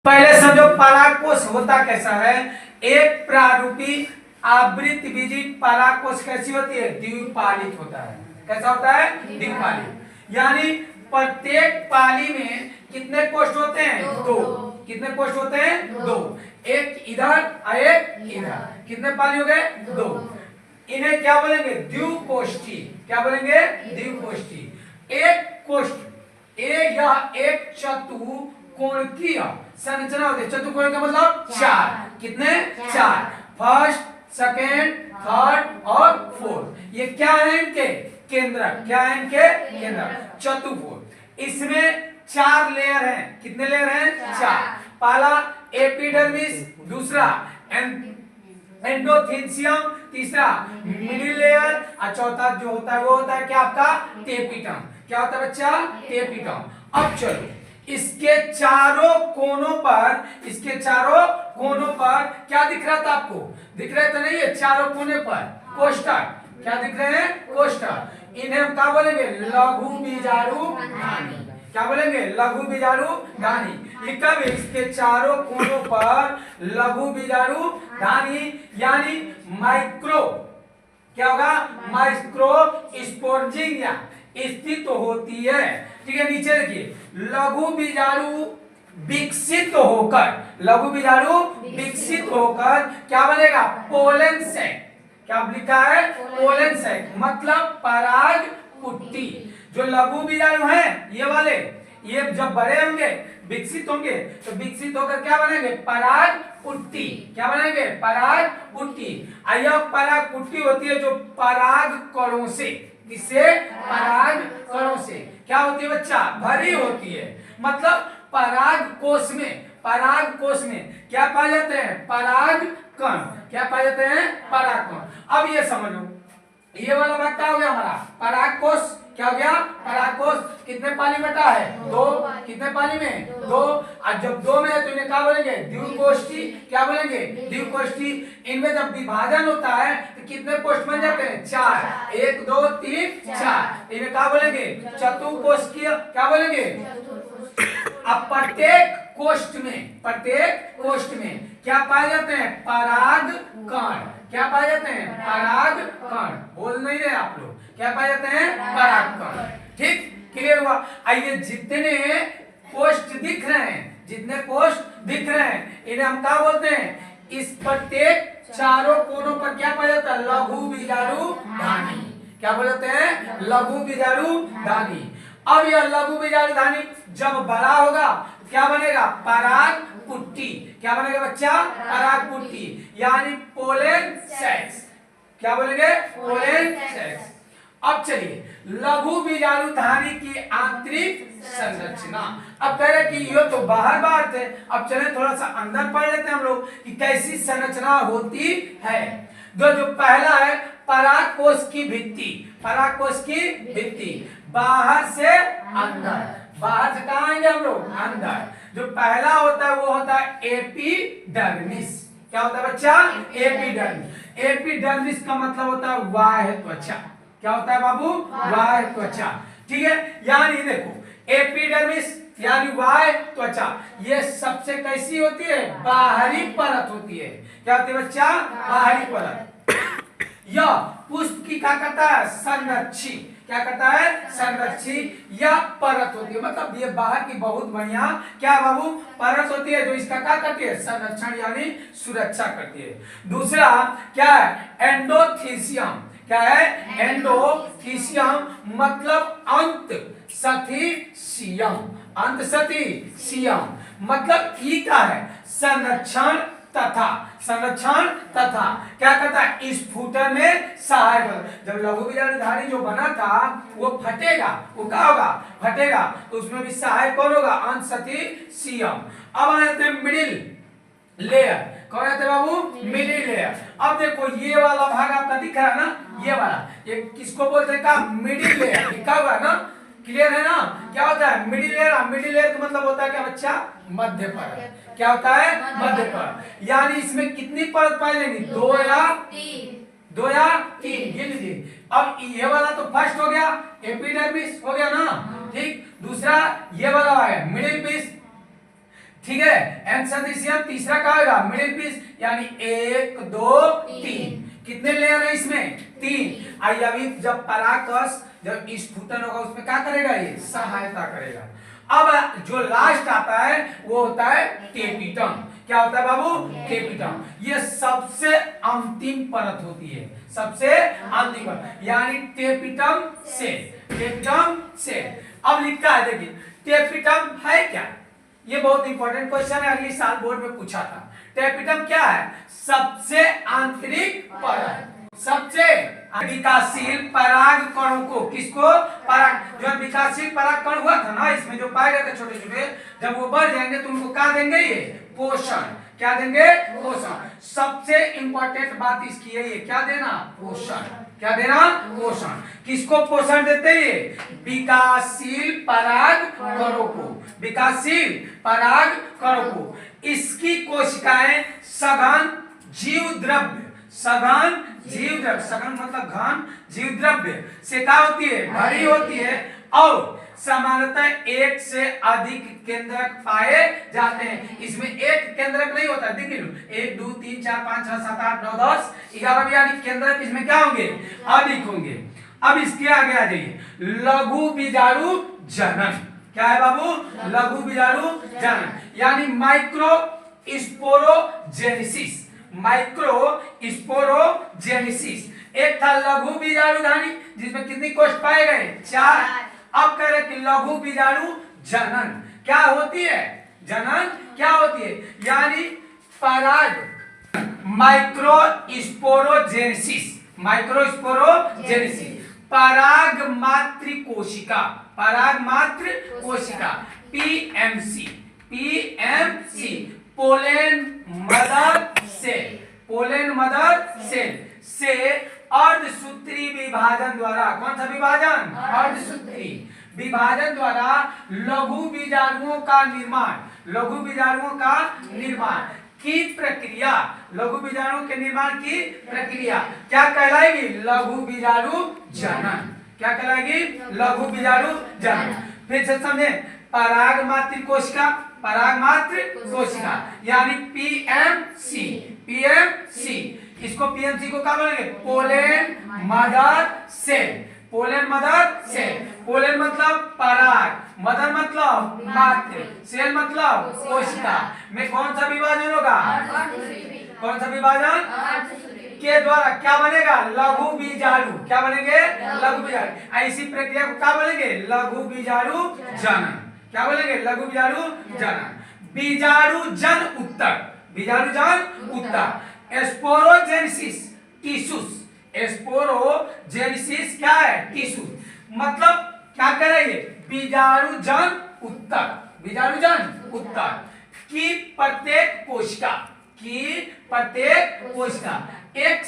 पहले समझो परागकोश होता कैसा है। एक प्रारूपी आवृतबीजी परागकोश कैसी होती है? द्विपालित होता है। कैसा होता है? द्विपालित। यानी प्रत्येक पाली में कितने कोष्ठ होते हैं? दो। कितने कोष्ठ होते हैं? दो। एक इधर और एक इधर। कितने पाली हो गए? दो। इन्हें क्या बोलेंगे? द्विकोष्ठी। क्या बोलेंगे? द्विकोष्ठी। एक कोष्ठ एक चतुकोणीय संरचना होती है। चतुर्कोण का मतलब चार। कितने? चार। फर्स्ट, सेकेंड, थर्ड और फोर्थ। ये क्या है? इनके केंद्रक। क्या है? इनके केंद्रक। चतुर्भुज। इसमें चार लेयर हैं। कितने लेयर हैं? चार। पहला एपिडर्मिस, दूसरा एंडोथेलियम, तीसरा मिडिल लेयर और चौथा जो होता है वो होता है क्या? आपका टेपिटम। क्या होता है बच्चा? टेपिटम। अब चलो इसके चारों कोनों पर क्या दिख रहा था आपको? दिख रहे तो नहीं है? चारों कोने पर कोष्ठक। क्या दिख रहे हैं? कोष्ठक। इन्हें हम क्या बोलेंगे? लघु बीजाणु धानी। क्या बोलेंगे? लघु बीजाणु धानी। लिखा भी इसके चारों कोनों पर लघु बीजाणु धानी यानी माइक्रो, क्या होगा? माइक्रो स्पोर्जिंग स्थित होती है। ठीक है, नीचे देखिए लघु बीजाणु विकसित होकर क्या बनेगा? Pollen sac. क्या लिखा है? पोलन सैक मतलब पराग पुट्टी। जो लघु बीजाणु हैं ये वाले, ये जब बड़े होंगे विकसित होंगे तो विकसित होकर क्या बनेंगे? पराग पुट्टी। क्या बनेंगे? पराग पुट्टी। यह पराग पुट्टी होती है जो पराग कणों से, किससे? पराग कणों से क्या होती है बच्चा? भरी होती है। मतलब पराग कोश में क्या पाए जाते हैं? पराग कण। क्या पाए जाते हैं? पराग कण। अब ये समझो ये वाला भाग क्या हो गया हमारा? पराग कोश। क्या हो गया? पराग कोश। कितने पाली बटा है? दो। कितने पाली में? दो। और जब दो में है तो इन्हें क्या बोलेंगे? द्विकोष्ठी। क्या बोलेंगे? द्विकोष्ठी। इनमें जब विभाजन होता है तो कितने कोष्ठ बन जाते हैं? चार। एक, दो, तीन, चार। इन्हें क्या बोलेंगे? चतुकोष्ठीय। क्या बोलेंगे? अब प्रत्येक कोष्ठ में क्या पाए जाते हैं? पराग कण। क्या पाए जाते हैं? पराग कण। बोल नहीं रहे आप लोग? क्या पाए जाते हैं? पराग कण। ठीक, क्लियर हुआ? आइए जितने कोष्ठ दिख रहे हैं इन्हें हम क्या बोलते हैं? इस प्रत्येक चारों कोनों पर क्या पाया जाता है? लघु बीजाणु धानी। क्या बोलते हैं? लघु बीजाणु धानी। अब यह लघु बीजाणु धानी जब बड़ा होगा क्या बनेगा? पराग पुट्टी। क्या बनेगा बच्चा? पराग पुट्टी यानी पोलन सेक्स। क्या बोलेंगे? Pollen sacs. अब चलिए लघु बीजाणु धानी की आंतरिक संरचना। अब कह रहे कि ये तो बाहर थे, अब चले थोड़ा सा अंदर पढ़ लेते हैं हम लोग कि कैसी संरचना होती है। जो पहला है परागकोश की भित्ति बाहर से अंदर। बाहर से कहां आएंगे हम लोग? अंदर। जो पहला होता है वो होता है एपिडर्मिस। क्या होता है बच्चा? एपिडर्मिस। एपिडर्मिस का मतलब होता है बाह्य त्वचा। क्या होता है बाबू? बाह्य त्वचा। ठीक है, यानी देखो एपिडर्मिस यानी बाह्य त्वचा ये सबसे कैसी होती है? बाहरी परत होती है। क्या होती है बच्चा? बाहरी परत। यह पुष्प की क्या करता है? संरक्षी। क्या करता है? संरक्षी या परत होती है। मतलब ये बाहर की बहुत बढ़िया क्या बाबू? परत होती है जो इसका क्या करती है? संरक्षण यानी सुरक्षा करती है। दूसरा क्या है? एंडोथीसियम। क्या है? एंडोथीसियम मतलब अंत सथी सियम। अंत सथी सियम मतलब ई का है? संरक्षण तथा क्या करता है? स्फुटन में सहायक। जब लघु बीजाणु धानी जो बना था वो फटेगा, वो क्या होगा? फटेगा। तो उसमें भी सहायक कौन होगा? अंत सथी सीयम। अब आ जाते हैं मिडिल लेयर। कौन आते हैं बाबू? Middle layer. अब देखो ये वाला भाग आपका दिख रहा है ना, ये वाला, ये किसको बोलते हैं? का मिडिल लेयर। लिखा हुआ है ना, क्लियर है ना? क्या होता है मिडिल लेयर? मिडिल लेयर का मतलब होता है क्या बच्चा? मध्य परत। क्या होता है? मध्य परत। यानी इसमें कितनी परत पाई जाएंगी? दो या तीन गिन लीजिए। अब ये वाला तो फर्स्ट हो गया, एपिडर्मिस हो गया ना, ठीक। दूसरा ये वाला है मिडिल पीस, ठीक है। एन सदृश्यम तीसरा क्या होगा, मिडिल पीस, यानी 1 2 3। कितने लेयर है इसमें, 3। आइए अभी जब पराकस जब स्फुटन होगा उसमें क्या करेगा, ये सहायता करेगा। अब जो लास्ट आता है वो होता है टेपिटम। क्या होता है बाबू, टेपिटम। ये सबसे अंतिम परत होती है, सबसे अंतिम परत, यानी टेपिटम सेल, टेपिटम सेल। अब लिखा है देखिए, टेपिटम है क्या, ये बहुत इंपॉर्टेंट क्वेश्चन है, अगले साल बोर्ड में पूछा था। टेपिटम क्या है, सबसे आंतरिक परत, सबसे विकासशील पराग कणों को, किसको, पराग, जो विकासशील पराग कण हुआ था ना इसमें जो पाए गए थे छोटे छोटे, जब वो बढ़ जाएंगे तो उनको क्या देंगे, ये पोषण। क्या देंगे, पोषण। सबसे इंपॉर्टेंट बात इसकी है, ये क्या देना, पोषण। क्या देना, पोषण। किसको पोषण देते हैं, ये विकासशील पराग कणों को, विकासशील पराग कणों को। इसकी कोशिकाएं सघन जीव द्रव्य, सघन जीव द्रव्य, सघन मतलब घन जीव द्रव्य से क्या होती है, भरी होती है, और सामान्यतः एक से अधिक केंद्रक पाए जाते हैं। इसमें एक केंद्रक नहीं होता, देखिए 1 2 3 4 5 6 7 8 9 10 11 यानी केंद्रक इसमें क्या होंगे, अधिक होंगे। अब इसके आगे आ जाइए, लघु बीजाणु जनन। क्या है बाबू, लघु बीजाणु जनन, यानी माइक्रो स्पोरोजेनेसिस, माइक्रो स्पोरोजेनेसिस। एक था लघु बीजाणु धानी जिसमें कितनी कोष पाए गए, 4। अब कह रहे कि लघु बीजाणु जनन क्या होती है, जनन क्या होती है, यानी पराग, माइक्रो स्पोरोजेनेसिस, माइक्रो स्पोरोजेनेसिस, पराग मात्र कोशिका, पराग मात्र कोशिका, PMC, PMC, pollen mother cell, pollen mother cell से अर्धसूत्री विभाजन द्वारा, कौन सा विभाजन, अर्धसूत्री विभाजन द्वारा लघु बीजाणुओं का निर्माण, लघु बीजाणुओं का निर्माण की प्रक्रिया, लघु बीजाणु के निर्माण की प्रक्रिया क्या कहलाएगी, लघु बीजाणु जनन। क्या कहलाएगी, लघु बीजाणु जनन। फिर से समझे, पराग मात्र कोशिका, पराग मात्र कोशिका, यानी पीएमसी, पीएमसी। इसको पीएमसी को क्या बोलेंगे, pollen mother cell, pollen mother cell. Pollen मतलब पराग, मदर मतलब मात्र, सेल मतलब कोशिका में कौन सा विभाजन होगा, कौन सा विभाजन के द्वारा क्या बनेगा, लघु बीजाणु। क्या बनेंगे, लघु बीजाणु। ऐसी प्रक्रिया को क्या बोलेंगे, लघु बीजाणु जनन। क्या बोलेंगे, लघु बीजाणु जनन। बीजाणु जन उत्तक, बीजाणु जन उत्तक। स्पोरोजेनेसिस टिश्यूज, स्पोरोजेनेसिस क्या है, टिश्यूज, मतलब क्या करेंगे, बीजाणु जन उत्तक, बीजाणु जन उत्तक की प्रत्येक कोशिका, की प्रत्येक कोशिका एक